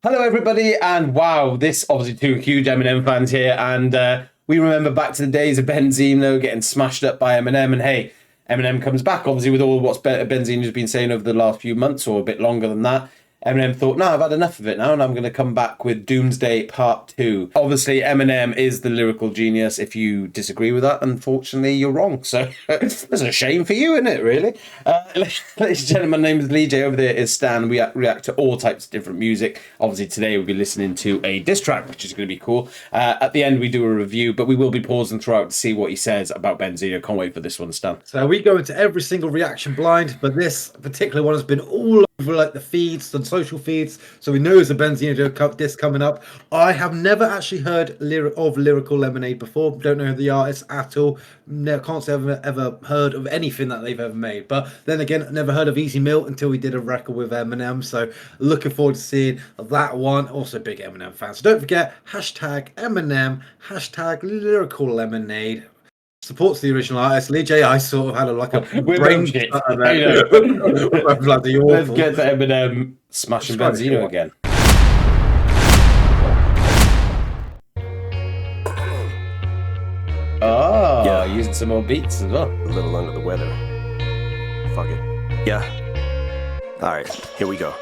Hello, everybody, and wow, this obviously two huge Eminem fans here, and we remember back to the days of Benzino getting smashed up by Eminem, and hey, Eminem comes back, obviously, with all what's Benzino's been saying over the last few months, or a bit longer than that. Eminem thought, no, I've had enough of it now, and I'm going to come back with Doomsday Part 2. Obviously, Eminem is the lyrical genius. If you disagree with that, unfortunately, you're wrong. So, it's a shame for you, isn't it, really? Ladies and gentlemen, my name is Lee Jaay. Over there is Stan. We react to all types of different music. Obviously, today we'll be listening to a diss track, which is going to be cool. At the end, we do a review, but we will be pausing throughout to see what he says about Benzino. Can't wait for this one, Stan. So we go into every single reaction blind, but this particular one has been all over like the feeds, the social feeds, so we know there's a Benzino disc coming up. I have never actually heard of Lyrical Lemonade before. Don't know the artist at all. Can't say I've ever heard of anything that they've ever made. But then again, never heard of Easy Mill until we did a record with Eminem. So looking forward to seeing that one. Also big Eminem fan. So don't forget, hashtag Eminem, hashtag Lyrical Lemonade. Supports the original artist. Lee Jaay, I sort of had a brain shit. Let's get to Eminem smashing Benzino again. Oh, yeah, using some more beats as well. A little under the weather. Fuck it. Yeah. All right, here we go.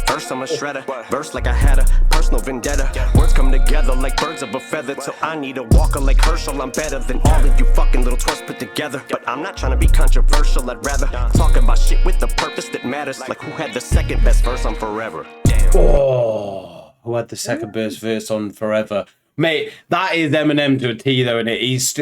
First I'm a shredder, verse like I had a personal vendetta. Words come together like birds of a feather. So I need a walker like Herschel. I'm better than all of you fucking little twerps put together. But I'm not trying to be controversial. I'd rather talk about shit with the purpose that matters. Like who had the second best verse on Forever. Oh, who had the second best verse on Forever? Mate, that is Eminem to a T, though, isn't it? He's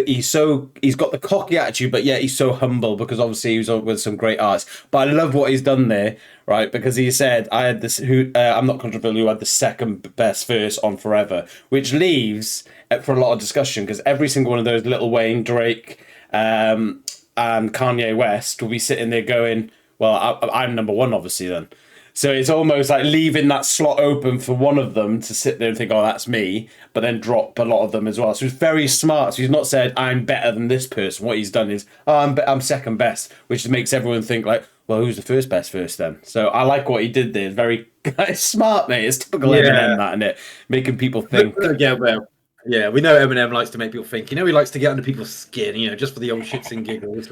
got the cocky attitude, but yet he's so humble because obviously he was with some great artists. But I love what he's done there, right? Because he said, "I had this. I'm not controversial. Who had the second best verse on Forever," which leaves for a lot of discussion because every single one of those, Lil Wayne, Drake, and Kanye West, will be sitting there going, "Well, I'm number one, obviously." Then. So it's almost like leaving that slot open for one of them to sit there and think, oh, that's me, but then drop a lot of them as well. So he's very smart. So he's not said, I'm better than this person. What he's done is, oh, I'm second best, which makes everyone think like, well, who's the first best first then? So I like what he did there. It's very it's smart, mate. It's typical Eminem, that, isn't it? Making people think. Yeah, well, yeah, we know Eminem likes to make people think. He likes to get under people's skin, just for the old shits and giggles.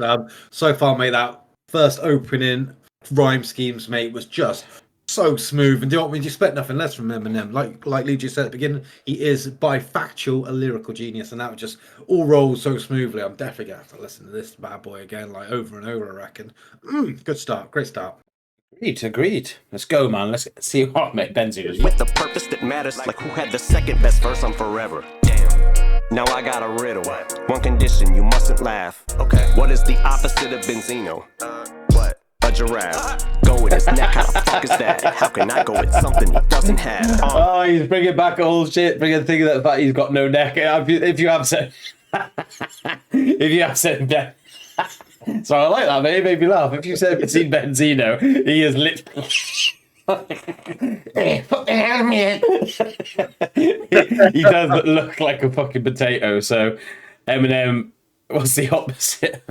So far, mate, that first opening rhyme schemes, mate, was just so smooth. And do you expect nothing less from Eminem? Like Lee just said at the beginning, he is by factual a lyrical genius, and that would just all rolls so smoothly. I'm definitely gonna have to listen to this bad boy again, like over and over. I reckon. Good start, great start. Agreed. Let's go, man. Let's see what mate Benzino with the purpose that matters. Like who had the second best verse on Forever? Damn. Now I got a riddle. One condition, you mustn't laugh. Okay. What is the opposite of Benzino? What? A giraffe. Go with his neck, how the fuck is that? How can I go with something he doesn't have? Oh, he's bringing back all shit, bringing the thing that the fact he's got no neck. If you have said, Ben. So I like that, mate. It made me laugh. If you said seen Benzino, he is literally. What the hell, man? He does look like a fucking potato. So Eminem. What's the opposite?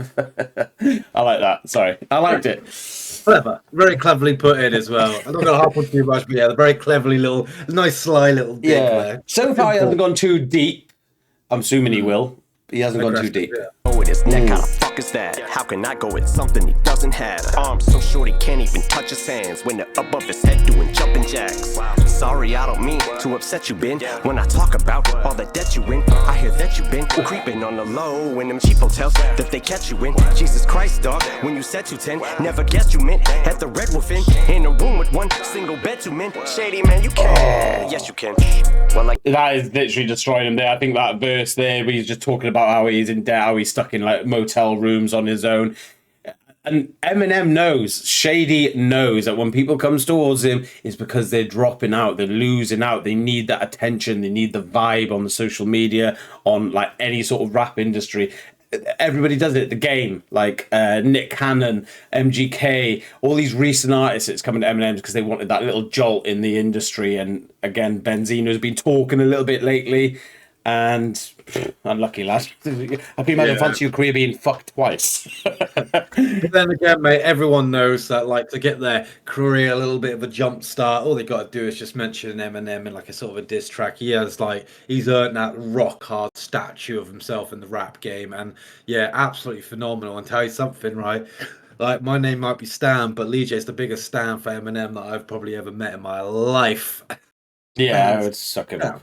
I like that. Sorry. I liked it. Clever. Very cleverly put in as well. I'm not going to hop on too much, but yeah, the very cleverly little, nice sly little dig there. So far, he hasn't gone too deep. I'm assuming he will. He hasn't gone too deep. Yeah. Oh, with his neck, how the fuck is that? How can I go with something he doesn't have? Arms so short he can't even touch his hands when they're above his head doing jumping jacks. Sorry, I don't mean to upset you, Ben. When I talk about all the debt you in, I hear that you been creeping on the low in them cheap hotels that they catch you in. Jesus Christ, dog, when you said 210, never guessed you meant at the Red Wolf Inn in a room with one single bed, two men. Shady man, you can. Yes, you can. Well, like that is literally destroying him there. I think that verse there, where he's just talking about how he's in debt, how he's stuck in like motel rooms on his own. And Eminem knows, Shady knows that when people comes towards him, it's because they're dropping out, they're losing out, they need that attention, they need the vibe on the social media, on like any sort of rap industry. Everybody does it. The Game, like Nick Cannon, MGK, all these recent artists that's coming to Eminem because they wanted that little jolt in the industry. And again, Benzino's been talking a little bit lately. And unlucky lad. I can imagine fancy your career being fucked twice. But then again, mate, everyone knows that, like, to get their career a little bit of a jump start, all they got to do is just mention Eminem in like a sort of a diss track. He's earned that rock hard statue of himself in the rap game, and yeah, absolutely phenomenal. And tell you something, right? Like, my name might be Stan, but Lee Jaay's the biggest Stan for Eminem that I've probably ever met in my life. Yeah, I would suck it up.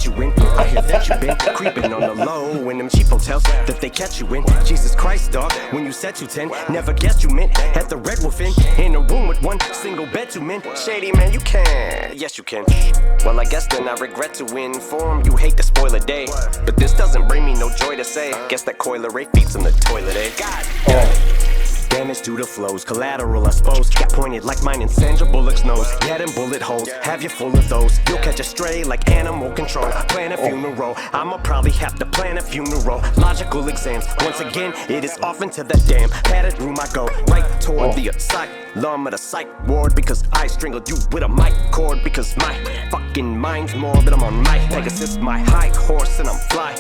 You in. I hear that you've been creeping on the low when them cheap hotels that they catch you in. Jesus Christ, dog, when you said 210, never guessed you meant at the Red Wolf Inn, in a room with one single bed, 2 men. Shady man, you can. Yes, you can. Well, I guess then I regret to inform you hate to spoil a day, but this doesn't bring me no joy to say. Guess that coiler rate feeds in the toilet, eh? God. Damage due to flows, collateral I suppose. Got pointed like mine in Sandra Bullock's nose. Yeah, them bullet holes, have you full of those. You'll catch a stray like animal control. Plan a funeral, I'ma probably have to plan a funeral. Logical exams, once again, it is off into the damn padded room I go. Right toward the asylum of the psych ward, because I strangled you with a mic cord. Because my fucking mind's morbid, I'm on my Pegasus, my high horse, and I'm fly.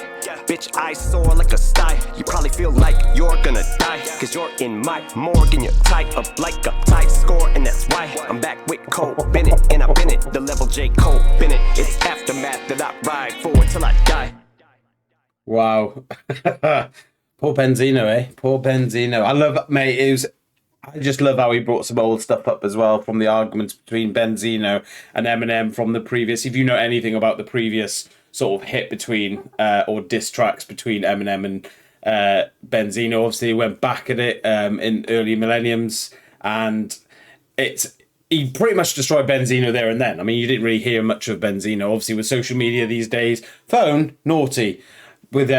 Bitch, I soar like a sty. You probably feel like you're gonna die, cause you're in my morgue and you're tied up like a tight score. And that's why I'm back with Cole Bennett, and I've been it, the level J. Cole Bennett. It's aftermath that I ride for till I die. Wow. Poor Benzino, eh? Poor Benzino. I love, mate, I just love how he brought some old stuff up as well, from the arguments between Benzino and Eminem from the previous. If you know anything about the previous sort of hit between, or diss tracks between Eminem and Benzino, obviously he went back at it in early millenniums, and he pretty much destroyed Benzino there and then. I mean, you didn't really hear much of Benzino. Obviously, with social media these days, phone, naughty. With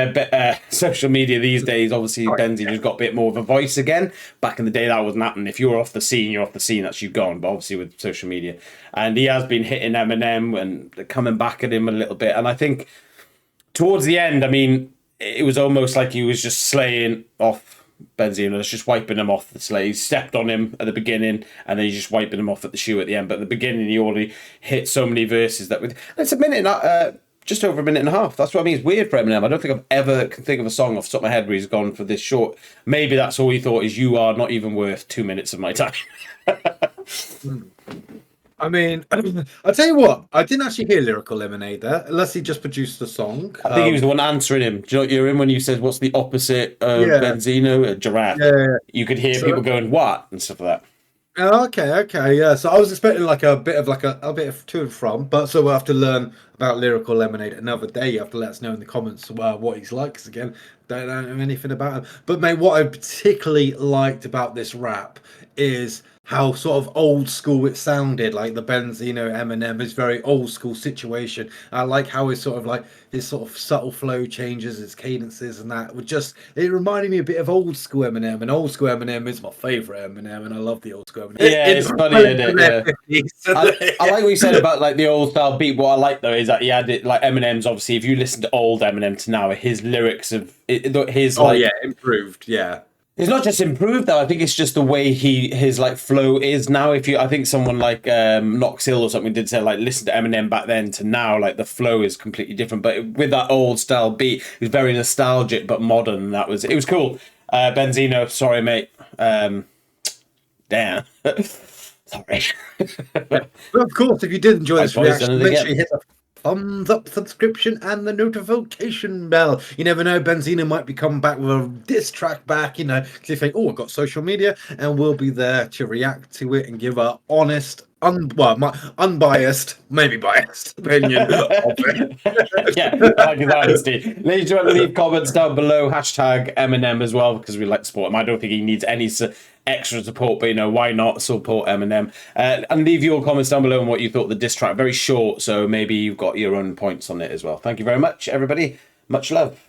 social media these days, obviously Benzino's got a bit more of a voice again. Back in the day, that wasn't happening. If you were off the scene, you're off the scene. That's you gone. But obviously with social media, and he has been hitting Eminem and coming back at him a little bit. And I think towards the end, I mean, it was almost like he was just slaying off Benzino, just wiping him off the sleigh. He stepped on him at the beginning, and then he's just wiping him off at the shoe at the end. But at the beginning, he already hit so many verses that it's a minute. Just over a minute and a half. That's what I mean. It's weird for Eminem. I don't think I've ever can think of a song off the top of my head where he's gone for this short. Maybe that's all he thought is, you are not even worth 2 minutes of my time. I mean, I'll tell you what, I didn't actually hear Lyrical Lemonade there, unless he just produced the song. I think he was the one answering him. Do you know what you're in when you said, what's the opposite of Benzino? A giraffe. Yeah. You could hear people going, what? And stuff like that. Okay, yeah. So I was expecting like a bit of to and from, but so we'll have to learn about Lyrical Lemonade another day. You have to let us know in the comments what he's like, because again, don't know anything about him. But mate, what I particularly liked about this rap is how sort of old school it sounded. Like the Benzino Eminem is very old school situation. I like how his sort of subtle flow changes, his cadences, and that it reminded me a bit of old school Eminem. And old school Eminem is my favorite Eminem, and I love the old school Eminem. Yeah, it's funny, isn't it? Yeah. I like what you said about like the old style beat. What I like though is that he had it like Eminem's. Obviously, if you listen to old Eminem to now, his lyrics improved. Yeah. It's not just improved though. I think it's just the way his like flow is now. I think someone like Knox Hill or something did say like, listen to Eminem back then to now, like the flow is completely different. But with that old style beat, it was very nostalgic but modern. It was cool. Benzino, sorry mate. Damn. Sorry. But of course, if you did enjoy this reaction, make sure you hit the thumbs up, subscription, and the notification bell. You never know, Benzino might be coming back with a diss track back, because you think, I've got social media, and we'll be there to react to it and give our honest, my unbiased, maybe biased opinion of it. Yeah, I like his honesty. Ladies and gentlemen, leave comments down below, hashtag Eminem as well, because we like to support him. I don't think he needs any extra support, but why not support Eminem? And leave your comments down below on what you thought of the diss track. Very short, so maybe you've got your own points on it as well. Thank you very much, everybody. Much love.